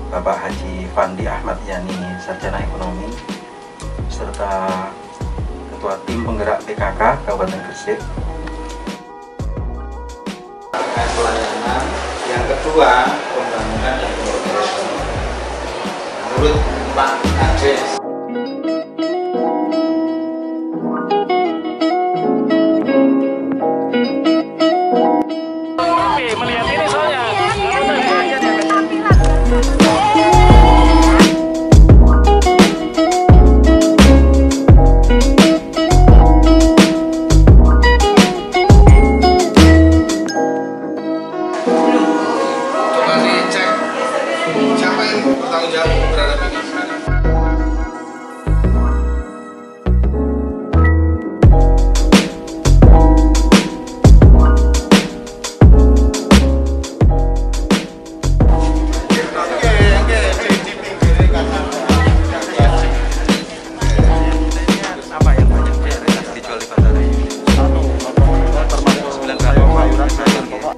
Bapak Haji Fandi Ahmad Yani, Sarjana Ekonomi, serta Ketua Tim Penggerak PKK Kabupaten Gresik. Pelayanan yang kedua, pembangunan dan pemrograman. Menurut Pak Kades, melihat ini soalnya coba dicek siapa yang bertanggung jawab terhadap ini sekarang. Apa yang banyak dijual di pasar ini? Termasuk 9 kali pokok.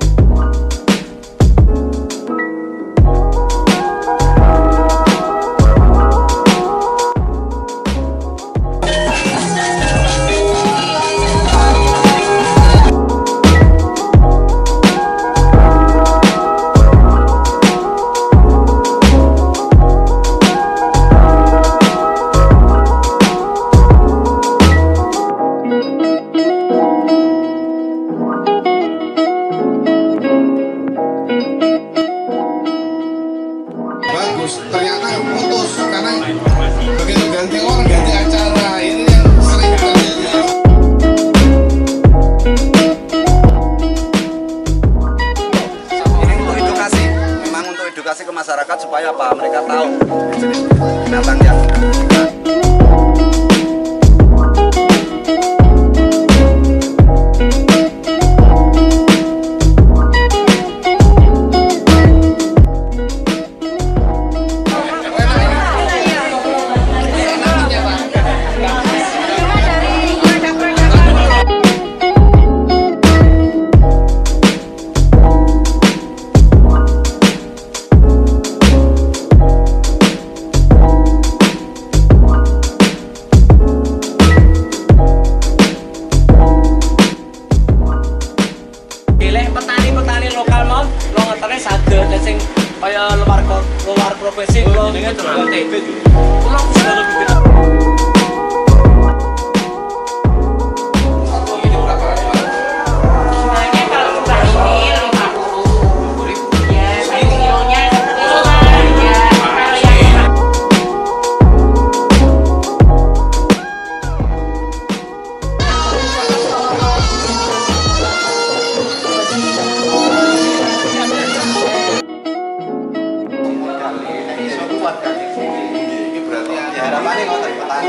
Bagus, ternyata putus karena begitu ganti orang, ganti acara, ini yang sering terjadi. Ini untuk edukasi, memang untuk edukasi ke masyarakat supaya apa mereka tahu jenis binatang yang petani lokal mau lo ngetane saged sing kaya luar provinsi kula jenenge Jogate. Kula bisa lebih beda. ini berarti harapannya kalau dari petani